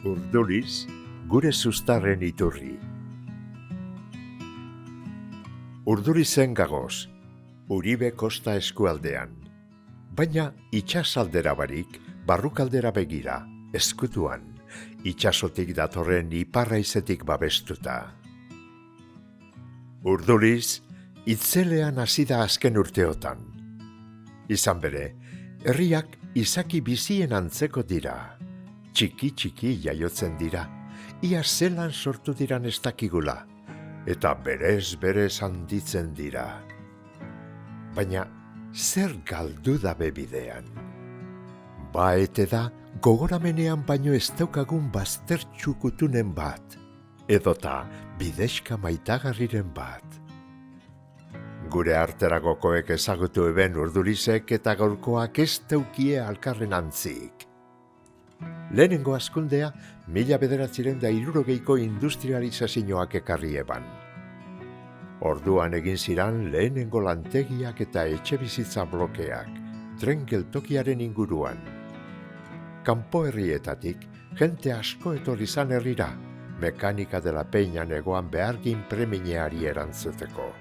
Urduriz, gure sustarren iturri. Urdurizen gagoz, Uribe kosta eskualdean. Baina itsasaldera barik, barrukaldera begira, eskutuan, itsasotik datorren iparraizetik babestuta. Urduriz, itzelean hasi da azken urteotan. Izan bere, herriak izaki bizien antzeko dira. Txiki-txiki jaiotzen dira, ia zelan sortu diran ez dakigula, eta berez handitzen dira. Baina, zer galdu da bebidean? Ba ete da, gogoramenean baino ez daukagun baztertxukutunen bat, edota bidexka maitagarriren bat. Gure arteragokoek ezagutu eben Urdurizek eta gaurkoak ez daukie alkarren antzik. Lehenengo hazkundea, 1960ko industrializazioak ekarri eban. Orduan egin ziran lehenengo lantegiak eta etxebizitza blokeak, tren geltokiaren inguruan. Kanpo herrietatik, jente asko etorri zan herrira, mekanika dela Peñan egoan behargin premineari erantzuteko.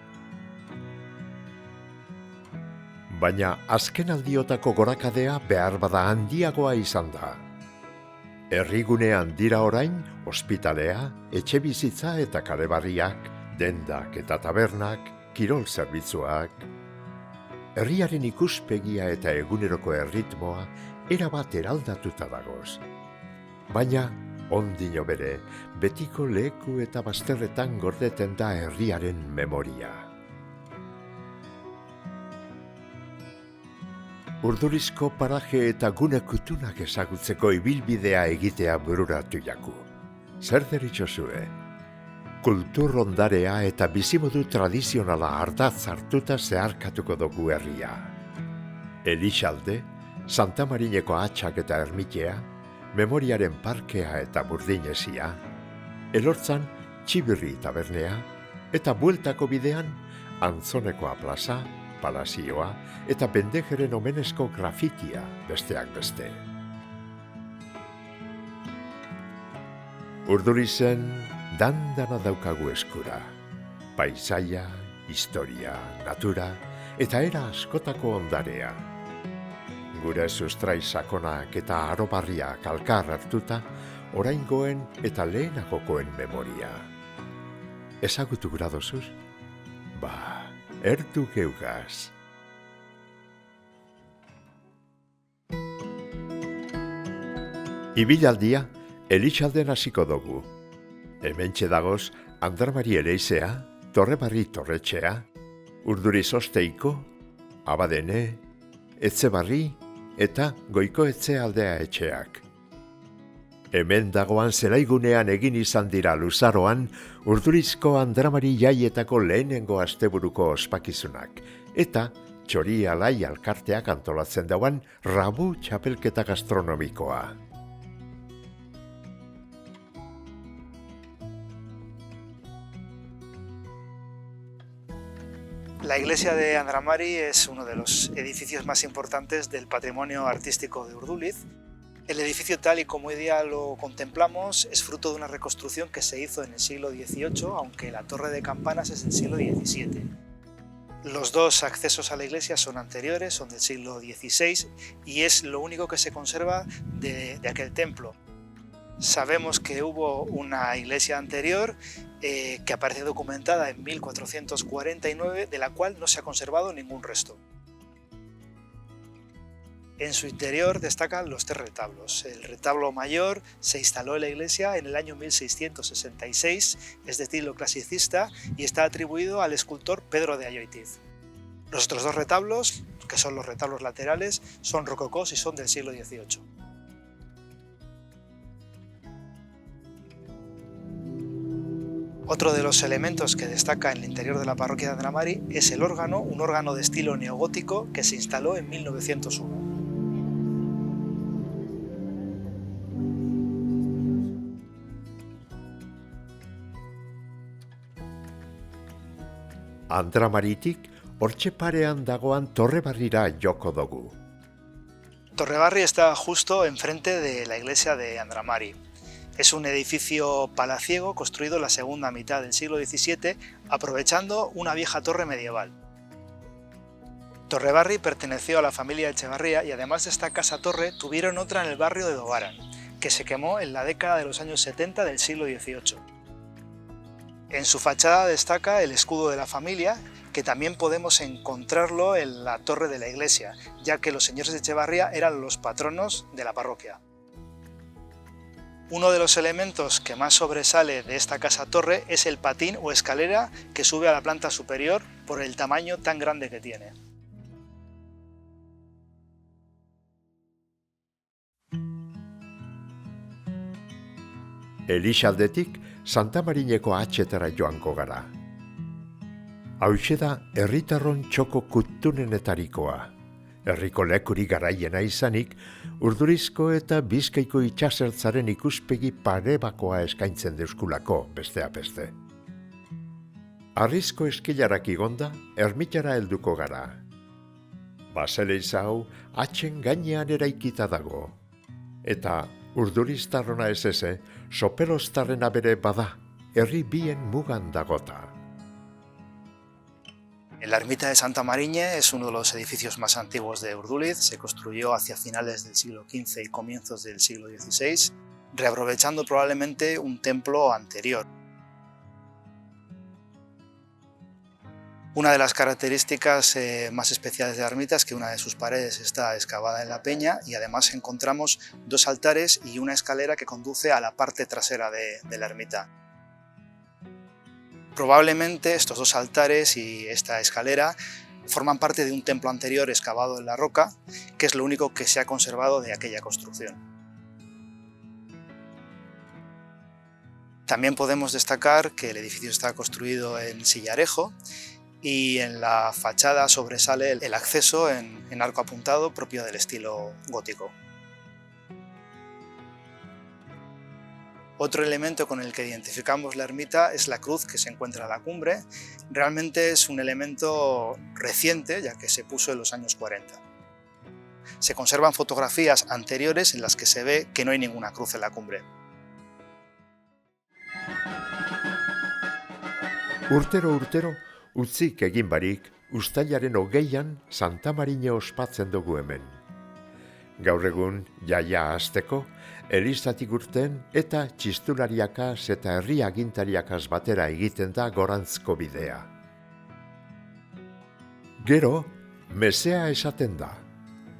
Baina azken aldiotako gorakadea behar bada handiagoa izan da. Herrigunean dira orain, ospitalea, etxebizitza eta kalebarriak, dendak eta tabernak, kirol zerbitzuak. Herriaren ikuspegia eta eguneroko erritmoa erabat eraldatuta dagoz. Baina, ondino bere, betiko leku eta bazterretan gordeten da herriaren memoria. Urdurizko paraje eta gune kutunak ezagutzeko ibilbidea egitea bururatu jaku. Zer deritxozue? Kultur ondarea eta bizimodu tradizionala ardatz hartuta zeharkatuko dugu herria. Elixalde, Santa Marineko atxak eta ermitea, Memoriaren parkea eta burdinesia, Elortzan Txibirri tabernea, eta bueltako bidean Antzonekoa plaza, palazioa eta Bendejeren omenezko grafitia besteak beste. Urdurizen dandana daukagu eskura. Paisaia, historia, natura eta era askotako ondarea. Gure sustrai sakonak eta arobarriak alkar hartuta, oraingoen eta lehenagokoen memoria. Ezagutu gura dozuz? Ba, ertu geugaz. Ibilaldia, Elixalden hasiko dugu. Hementxe dagoz, Andramari Eleizea, Torrebarri Torretxea, Urduriz Osteiko, Abadene, Etxebarri eta Goiko Etxe aldea etxeak. Hemen dagoan zelaigunean egin izan dira luzaroan Urdurizko Andramari jaietako lehenengo asteburuko ospakizunak, eta Txori Alai alkarteak antolatzen dauan Rabu txapelketa gastronomikoa. La iglesia de Andramari es uno de los edificios más importantes del patrimonio artístico de Urduliz. El edificio tal y como hoy día lo contemplamos es fruto de una reconstrucción que se hizo en el siglo XVIII, aunque la torre de campanas es del siglo XVII. Los dos accesos a la iglesia son anteriores, son del siglo XVI y es lo único que se conserva de aquel templo. Sabemos que hubo una iglesia anterior que aparece documentada en 1449, de la cual no se ha conservado ningún resto. En su interior destacan los tres retablos. El retablo mayor se instaló en la iglesia en el año 1666, es de estilo clasicista y está atribuido al escultor Pedro de Ayoitiz. Los otros dos retablos, que son los retablos laterales, son rococós y son del siglo XVIII. Otro de los elementos que destaca en el interior de la parroquia de Andramari es el órgano, un órgano de estilo neogótico que se instaló en 1901. Andramaritik, hortxe parean dagoan Torrebarrira joko dugu. Torrebarri está justo enfrente de la iglesia de Andramari. Es un edificio palaciego construido en la segunda mitad del siglo XVII, aprovechando una vieja torre medieval. Torrebarri perteneció a la familia Echevarría y además de esta casa-torre tuvieron otra en el barrio de Dobaran, que se quemó en la década de los años 70 del siglo XVIII. En su fachada destaca el escudo de la familia, que también podemos encontrarlo en la torre de la iglesia, ya que los señores de Echevarría eran los patronos de la parroquia. Uno de los elementos que más sobresale de esta casa-torre es el patín o escalera que sube a la planta superior por el tamaño tan grande que tiene. Elixaldetik Santa Marineko atxetara joango gara. Hauxe da herritarron txoko kutunenetarikoa. Herriko lekuri garaiena izanik, Urdurizko eta Bizkaiko itsasertzaren ikuspegi parebakoa eskaintzen deuskulako, besteak beste. Arrizko eskilarak igonda, ermitara helduko gara. Baseleiza hau atxen gainean eraikita dago. Eta Urduriztarrona ez eze, Sopeloztarrena bere bada, herri bien mugan dagota. La ermita de Santa Mariñe es uno de los edificios más antiguos de Urduliz, se construyó hacia finales del siglo XV y comienzos del siglo XVI, reaprovechando probablemente un templo anterior. Una de las características más especiales de la ermita es que una de sus paredes está excavada en la peña y además encontramos dos altares y una escalera que conduce a la parte trasera de la ermita. Probablemente estos dos altares y esta escalera forman parte de un templo anterior excavado en la roca, que es lo único que se ha conservado de aquella construcción. También podemos destacar que el edificio está construido en sillarejo y en la fachada sobresale el acceso en arco apuntado propio del estilo gótico. Otro elemento con el que identificamos la ermita es la cruz que se encuentra a la cumbre. Realmente es un elemento reciente, ya que se puso en los años 40. Se conservan fotografías anteriores en las que se ve que no hay ninguna cruz en la cumbre. Urtero, utzik egin barik, uztailaren 20an Santa Marine ospatzen dugu hemen. Gaur egun, jaia hasteko, elizatik urten eta txistulariakaz eta herri agintariakaz batera egiten da gorantzko bidea. Gero, mesea esaten da.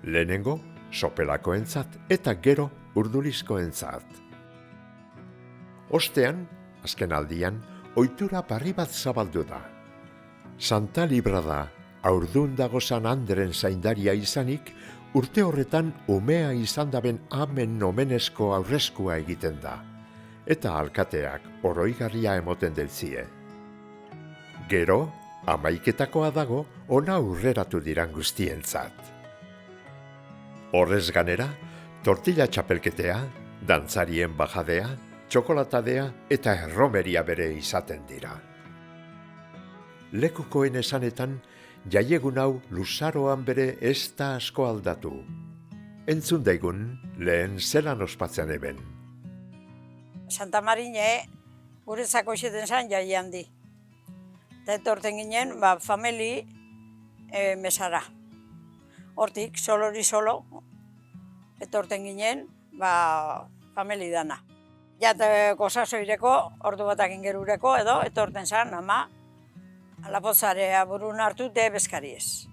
Lehenengo, sopelakoentzat eta gero urdulizkoentzat. Ostean, azken aldian, ohitura barri bat zabaldu da. Santa Librada, haurdun dago San Andren zaindaria izanik, urte horretan umea izan daben amen omenezko aurreskua egiten da, eta alkateak oroigarria emoten deltzie. Gero, amaiketakoa dago, ona aurreratu diran guztientzat. Horrez ganera, tortilla txapelketea, dantzarien bajadea, txokolatadea eta erromeria bere izaten dira. Lekukoen esanetan, jaiegun hau luzaroan bere ez da asko aldatu. Entzun daigun, lehen zelan ospatzen eben. Santa Marine guretzako izaten zen jai handi. Eta etorten ginen, famili mesara. Hortik, solori solo, etorten ginen, famili dana. Jateko sasoireko, ordu batak ingerureko edo, etorten zen, ama, alapozarea burun hartu de bezkariez.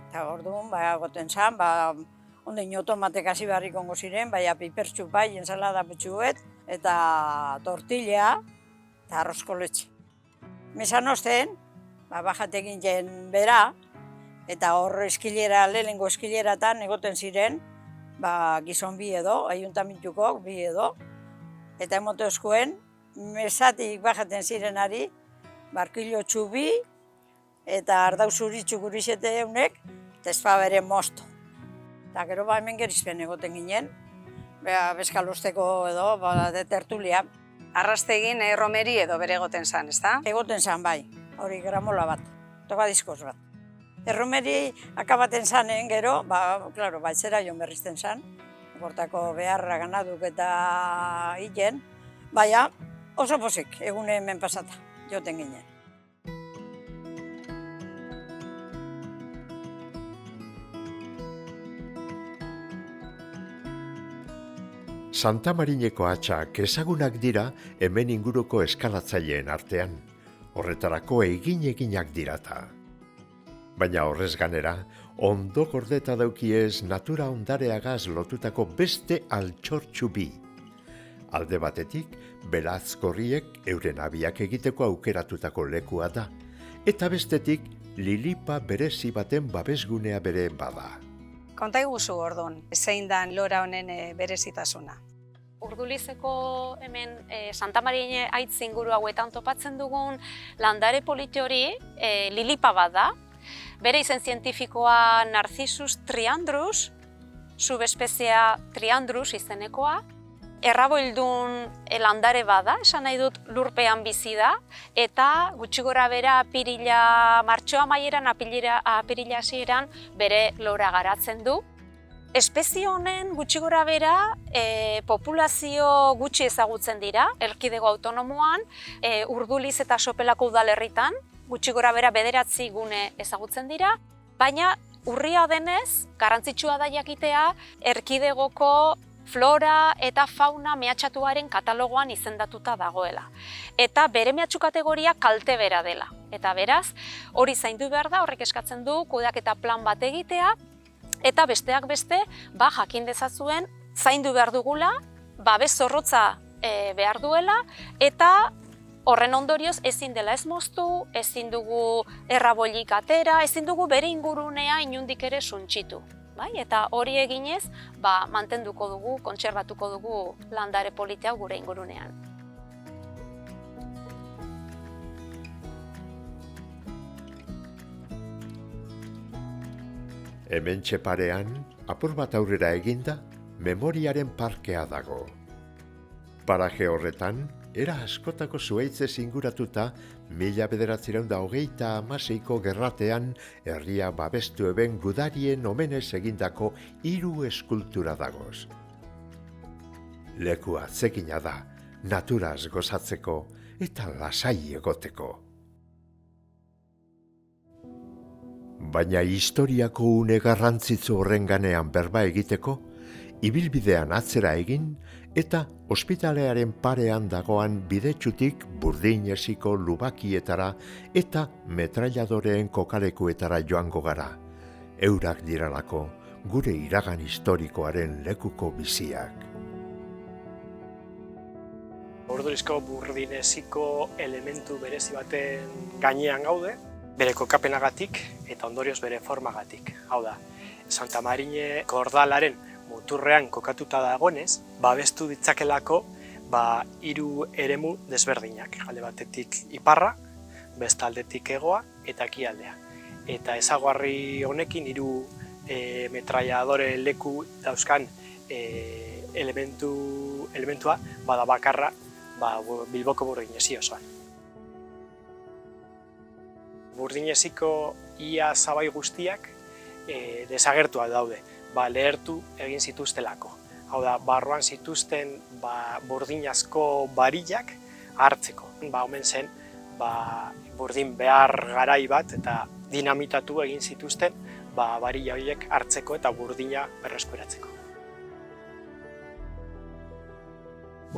Eta orduan, goten zen, onde inotomatek hasi barrik ongo ziren, pipertxu bai, ensalada betxuet, eta tortilla, eta arrozko letxe. Mesan osten, bajatekin jen bera, eta hor eskilera, lehenengo eskileratan egoten ziren, gizon bi edo, ayuntamintukok bi edo, eta emotezkoen, mesatik bajaten zirenari, barkilo txubi eta ardau zuritxu gurizete eunek, eta ezpa bere mosto. Eta gero hemen gerizpen egoten ginen, bezkalosteko edo, de tertulia. Arrastegin romeri edo bere egoten zan, ezta? Egoten zan, bai, hori gramola bat, toka diskoz bat. Erromeri akabaten zanen gero, klaro, baitzera joan berrizten zan, Bortako beharra ganaduk eta hilen, baina oso pozik, egune hemen pasata, joten ginen. Santa Marineko hatxak ezagunak dira hemen inguruko eskalatzaileen artean, horretarako eginak dirata. Baina horrez ganera, ondo gordeta daukiez natura ondareagaz lotutako beste altxortxu bi. Alde batetik, belazkorriek euren abiak egiteko aukeratutako lekua da, eta bestetik, lilipa berezi baten babesgunea bere bada. Konta iguzu orduan, zein dan lora honen berezitasuna. Urdulizeko hemen Santa Marine aitz inguru hauetan topatzen dugun landare polite hori lilipa bat da. Bere izen zientifikoa Narcissus triandrus, subespeziea triandrus izenekoa. Erraboildun landare bada, esan nahi dut lurpean bizi da, eta gutxi gora bera martxoa maieran, apirila hasieran bere lora garatzen du. Espezie honen gutxi gora bera populazio gutxi ezagutzen dira, erkidego autonomoan, Urduliz eta Sopelako udalerritan, gutxi gora bera 9 gune ezagutzen dira, baina urria denez, garrantzitsua da jakitea, erkidegoko flora eta fauna mehatxatuaren katalogoan izendatuta dagoela. Eta bere mehatxu kategoria kalte bera dela. Eta beraz, hori zaindu behar da, horrek eskatzen du kudeaketa plan bat egitea, eta besteak beste, jakin dezazuen, zaindu behar dugula, babes zorrotza behar duela, eta horren ondorioz ezin dela ez moztu, ezin dugu erraboilik atera, ezin dugu bere ingurunea inundik ere suntsitu. Eta hori eginez, mantenduko dugu, kontserbatuko dugu landare polite hau gure ingurunean. Hemen txeparean, apur bat aurrera eginda, memoriaren parkea dago. Paraje horretan, era askotako zuhaitzez inguratuta, 1926ko gerratean herria babestu eben gudarien omenez egindako 3 eskultura dagoz. Leku atzekina da, naturaz gozatzeko eta lasai egoteko. Baina historiako une garrantzitsu horren ganean berba egiteko, ibilbidean atzera egin eta ospitalearen parean dagoan bidetxutik Burdineziko lubakietara eta metrailadoreen kokalekuetara joango gara. Eurak diralako gure iragan historikoaren lekuko biziak. Urdulizko Burdineziko elementu berezi baten gainean gaude, bere kokapenagatik eta ondorioz bere formagatik. Hau da, Santa Marine kordalaren muturrean kokatuta dagoenez, babestu ditzakelako 3 eremu desberdinak. Alde batetik iparra, beste aldetik hegoa eta ekialdea. Eta ezaugarri honekin 3 metrailadore leku dauzkan elementua bada bakarra Bilboko Burdinezi osoan. Burdineziko ia zabai guztiak desagertua daude. Lehertu egin zituztelako. Hau da, barruan zituzten burdinazko barillak hartzeko. Omen zen, burdin behar garai bat eta dinamitatu egin zituzten barilla horiek hartzeko eta burdina berreskuratzeko.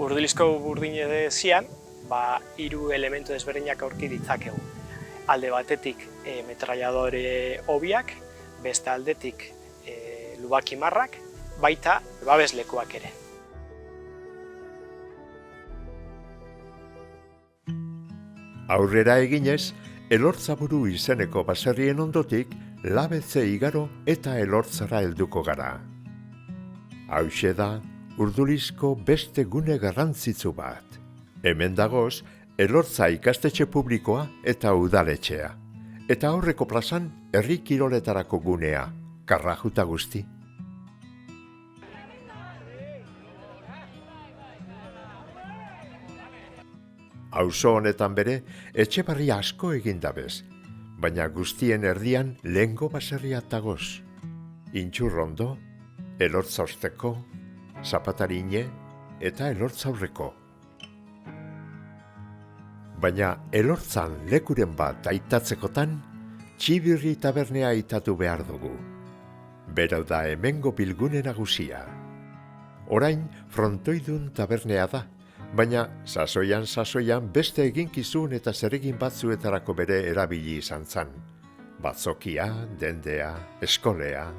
Urdulizko Burdinezian, 3 elementu desberdinak aurki ditzakegu. Alde batetik metrailadore hobiak, beste aldetik lubakimarrak, baita babeslekuak ere. Aurrera eginez, Elortzaburu izeneko baserrien ondotik, Labetze igaro eta Elortzara helduko gara. Hauxe da, Urdulizko beste gune garrantzitsu bat. Hemen dagoz, Elortza ikastetxe publikoa eta udaletxea. Eta aurreko plazan, herri kiroletarako gunea, karrajuta guzti. Auzo honetan bere, etxebarri asko egin dabez, baina guztien erdian lehengo baserria tagoz. Intxurrondo, Elortza osteko, Zapatarine eta Elortzaurreko. Baina Elortzan lekuren bat aitatzekotan, Txibirri tabernea aitatu behar dugu. Berau da hemengo bilgune nagusia. Orain frontoidun tabernea da, baina sasoian beste eginkizun eta zeregin batzuetarako bere erabili izan zan. Batzokia, dendea, eskolea.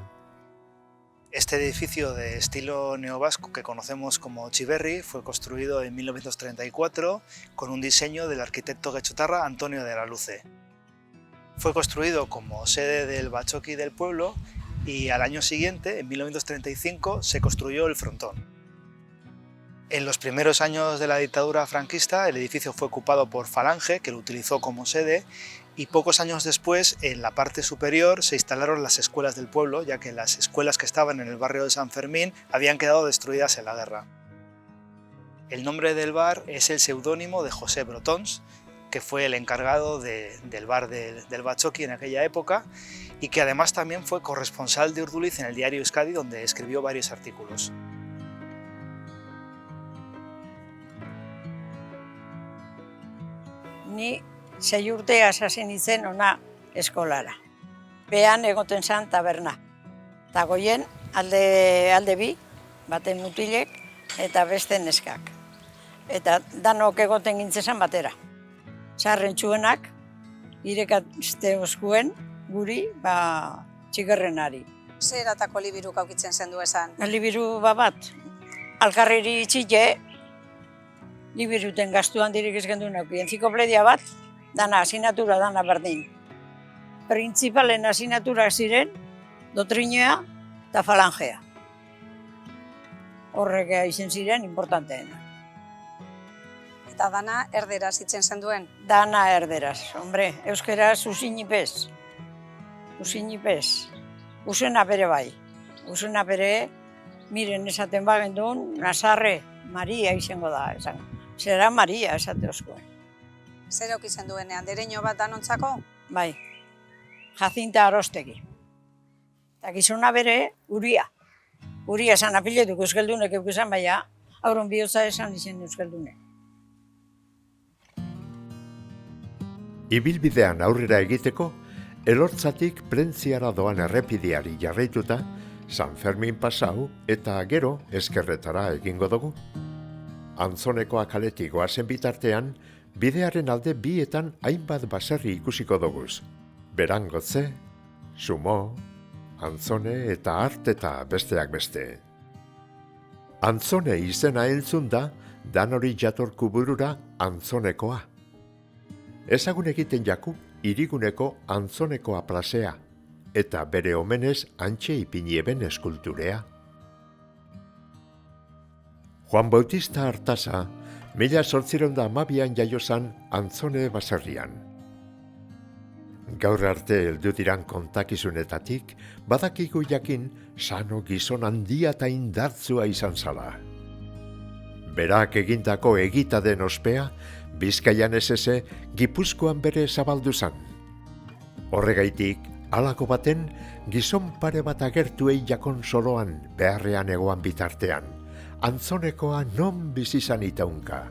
Este edificio de estilo neovasco que conocemos como Txiberri fue construido en 1934 con un diseño del arquitecto guechotarra Antonio de la Luce. Fue construido como sede del batzoki del pueblo y al año siguiente, en 1935, se construyó el frontón. En los primeros años de la dictadura franquista, el edificio fue ocupado por Falange, que lo utilizó como sede, y pocos años después, en la parte superior, se instalaron las escuelas del pueblo, ya que las escuelas que estaban en el barrio de San Fermín habían quedado destruidas en la guerra. El nombre del bar es el seudónimo de José Brotons, que fue el encargado del bar del batzoki en aquella época y que además también fue corresponsal de Urduliz en el diario Euskadi, donde escribió varios artículos. Ni 6 urte hasi nintzen ona eskolara. Behan egoten zan taberna. Eta goien alde bi, baten mutilek eta beste neskak. Eta danok egoten gintzen batera. Sarrentsuenak, irekazte oskuen guri, txigerrenari. Zer eratako libiruk aukitzen zendu esan? Libiru bat, alkarriri itxite, libiruten gastu handirik ez gendun auki. Enziklopedia bat, dana asinatura, dana berdin. Printzipalen asinaturak ziren, dotrinoa eta falangea. Horrek izen ziren importanteena. Eta dana erderaz itzen zenduen? Dana erderaz, hombre, euskeraz usinipez. Usinipez. Usena bere bai. Usena bere, miren esaten bagendun, Nazarre, Maria izango da, esan. Zera Maria esate oskuen. Zer aukitzen duenean, dereño bat danontzako? Bai, Jacinta Arostegi. Eta gizona bere, Uria. Uria esan apiletuk euskaldunek eukizan, baina auron bihotza esan izen euskaldunek. Ibilbidean aurrera egiteko, Elortzatik Plentziara doan errepideari jarraituta, San Fermin pasau eta gero ezkerretara egingo dugu. Antzonekoa kaletik goazen bitartean, bidearen alde bietan hainbat baserri ikusiko duguz. Berangotze, Sumo, Antzone eta Art eta besteak beste. Antzone izena entzun da, danori jatorku burura Antzonekoa. Ezagun egiten jaku, hiriguneko Antzonekoa plazea, eta bere omenez antxe ipinieben eskulturea. Juan Bautista Artasa, 1812an jaiozan Antzone baserrian. Gaur arte heldu diran kontakizunetatik, badakigu jakin sano gizon handia eta indartzua izan zala. Berak egindako egita den ospea, Bizkaian esese, Gipuzkoan bere zabaldu zan. Horregaitik, halako baten, gizon pare bat agertuei jakon soloan, beharrean egoan bitartean, Antzonekoa non bizizan itaunka.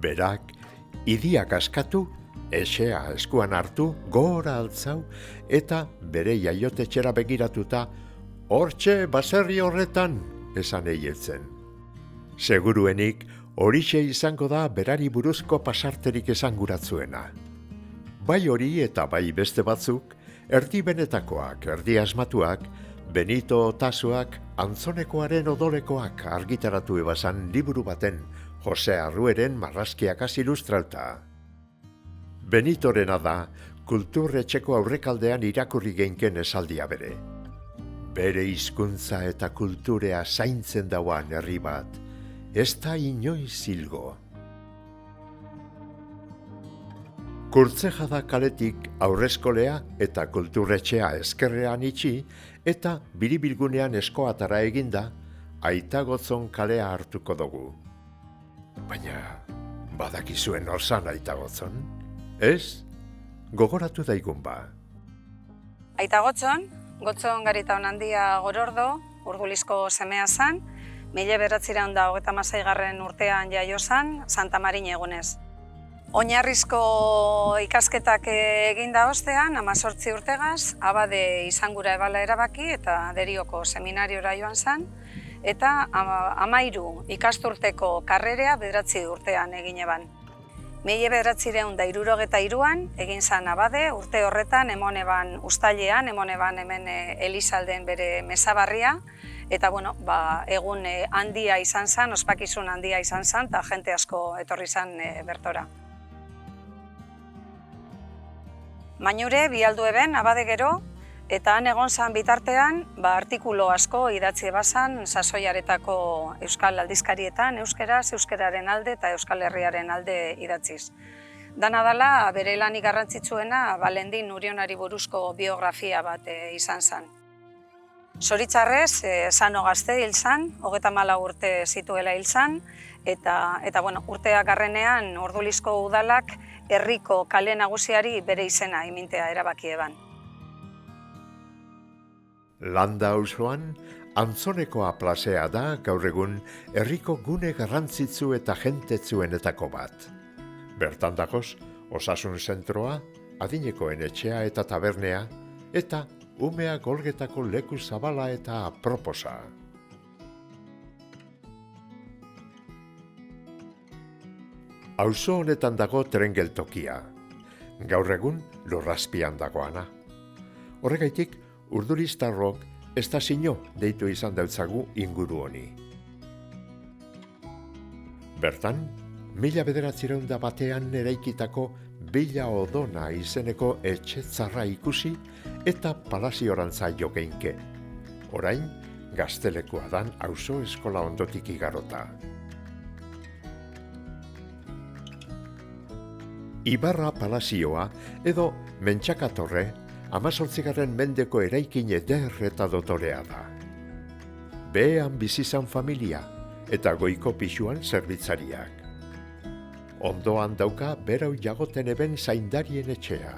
Berak, idiak askatu, esea eskuan hartu, gora altzau, eta bere jaiotetxera begiratuta, hortxe baserri horretan, esan eieltzen. Seguruenik, horixe izango da berari buruzko pasarterik esanguratzuena. Bai hori eta bai beste batzuk, erdi benetakoak, erdi asmatuak, Benito Otasuak, Antzonekoaren odolekoak argitaratu ebazan liburu baten, Jose Arrueren marrazkiakaz ilustralta. Benitorena da, kulturretxeko aurrekaldean irakurri geinken esaldia bere. Bere hizkuntza eta kulturea zaintzen dauan herri bat, ez da inoiz hilgo. Kurtzejada kaletik aurrezkolea eta kulturretxea ezkerrean itxi eta biribilgunean eskoatara eginda Aitagotzon kalea hartuko dugu. Baina, badakizuen orzan Aitagotzon? Ez? Gogoratu daigun ba. Aitagotzon, Gotzon Garitaon handia Gorordo, Urdulizko semea zan, 1936 urtean jaio zen, Santa Marina egunez. Oinarrizko ikasketak eginda ostean, 18 urtegaz, abade izangura ebala erabaki eta Derioko seminariora joan zen, eta 13 ikasturteko karrerea 9 urtean egin eban. 1973an egin zen abade, urte horretan emon eban ustailean, emon eban hemen Elizalden bere mesabarria, eta egun handia izan zen, ospakizun handia izan zen, eta jente asko etorri zen bertora. Mainure, bialdu eben, abade gero, eta han egon zan bitartean, artikulo asko idatzi ebazan sasoiaretako euskal aldizkarietan, euskararen alde eta Euskal Herriaren alde idatziz. Dana dela, bere lanik garrantzitsuena, Valendin Urionari buruzko biografia bat izan zen. Zoritzarrez, Sano gazte hil zen, 34 urte zituela hil zen, eta urteak garrenean Ordulizko udalak herriko kale nagusiari bere izena imintea erabaki eban. Landa auzoan, Antzonekoa plazea da gaur egun herriko gune garrantzitsu eta jentetzuenetako bat. Bertan dagoz, osasun zentroa, adinekoen etxea eta tabernea, eta umea golgetako leku zabala eta aproposa. Auzo honetan dago tren geltokia. Gaur egun lurrazpian dagoana. Horregaitik, Urdulitzarrok estazio deitu izan dautzagu inguru honi. Bertan, 1901 eraikitako Bila Odona izeneko etxetzarra ikusi eta palaziorantza jokeinke. Orain, gaztelekua dan auzo eskola ondotik igarota. Ibarra Palazioa edo Mentxakatorre 18. mendeko eraikin eder eta dotorea da. Behean bizizan familia eta goiko pisuan zerbitzariak. Ondoan dauka berau jagoten eben zaindarien etxea.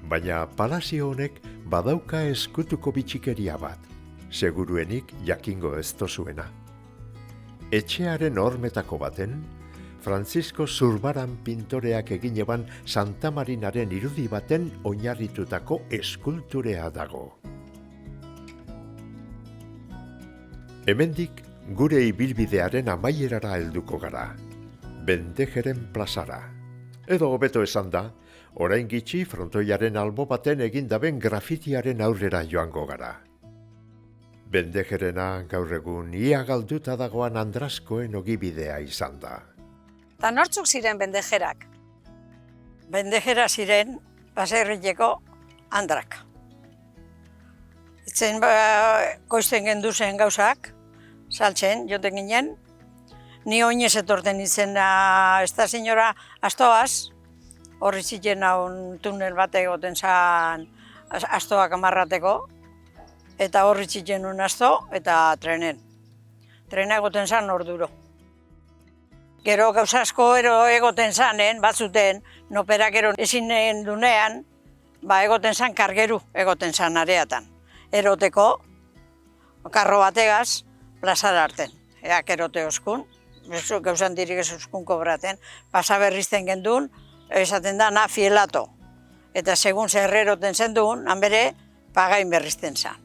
Baina palazio honek badauka eskutuko bitxikeria bat, seguruenik jakingo ez tozuena. Etxearen hormetako baten, Francisco Zurbaran pintoreak egin eban Santa Marinaren irudi baten oinarritutako eskulturea dago. Hemendik gure ibilbidearen amaierara helduko gara, Bendejeren plazara. Edo hobeto esan da, orain gitxi frontoiaren albo baten egindaben grafitiaren aurrera joango gara. Bendejerena gaur egun ia galduta dagoan Andraskoen ogibidea izan da. Eta nortzuk ziren bendejerak? Bendejera ziren baserriteko andrak. Itzen koizten gendu zen gauzak, saltzen, joten ginen. Ni oinez etorten izena, ez da senyora, astoaz, horri ziren haun tunel bat egoten zan astoak amarrateko, eta horri ziren un asto eta trenen. Trena egoten zan orduro. Gero gauza asko egoten zanen, batzuten, noperak gero ezin dunean, egoten zan kargeru egoten zan areatan. Eroteko, karro bategaz, plazara arten. Eak erote oskun, gauzan dirik ez oskun kobraten, pasa berrizten gendun, esaten da na fielato. Eta segun zer eroten zen duen, han bere, pagain berrizten zan.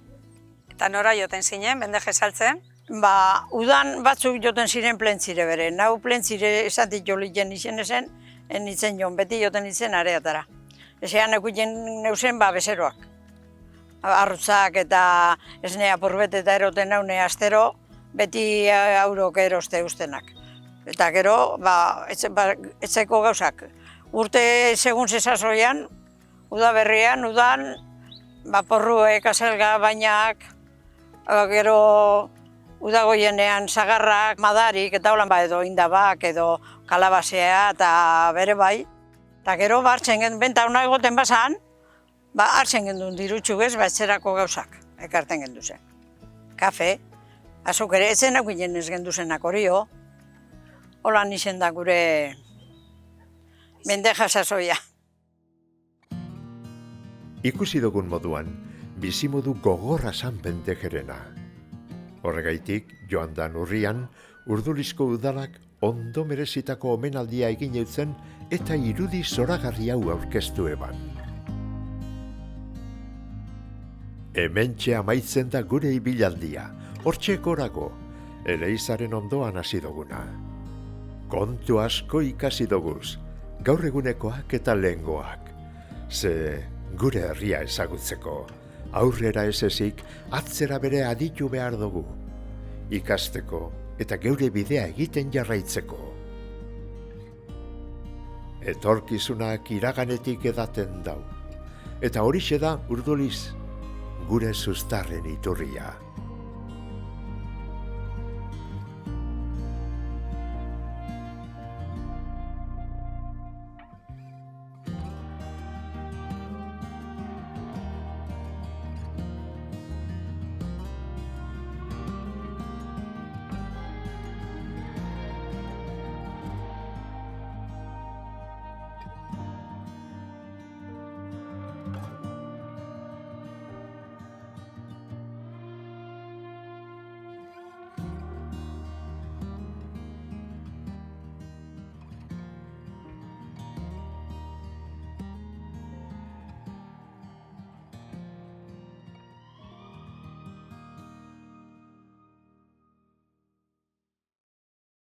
Eta nora joten zinen, bendeje saltzen? Udan batzuk joten ziren plentzire bere. Nau plentzire esatik joliten izen ezen, enitzen joan, beti joten izen areatara. Ezean ekuiten neuzen bezeroak. Arrutzak eta esnea purbet eta eroten naune astero, beti aurok eroste ustenak. Eta gero, etzeko gauzak. Urte segun zezazoian, udaberrian, udan, porruek, azelga, bainak, gero udagoienean sagarrak, madarik, eta holan edo indabak, edo kalabazea, eta bere bai. Eta gero, hartzen gen, benta hona egoten bazan, hartzen gendun dirutxuk ez, etzerako gauzak, ekarten gendu zen. Kafe, azuk ere, etzenak ginen ez gendu zenak horio, holan izen da gure bendeja sasoia. Ikusi dugun moduan, bizimodu gogorra zan Bendejerena. Horregaitik, joan dan urrian, Urdulizko udalak ondo merezitako omenaldia egin eutzen eta irudi zoragarri hau aurkeztu eban. Hementxe amaitzen da gure ibilaldia, hortxe gorago, Eleizaren ondoan hasi duguna. Kontu asko ikasi doguz, gaur egunekoak eta lehengoak. Ze gure herria ezagutzeko, aurrera ez ezik, atzera bere aditu behar dugu. Ikasteko eta geure bidea egiten jarraitzeko. Etorkizunak iraganetik edaten dau. Eta horixe da Urduliz, gure sustarren iturria.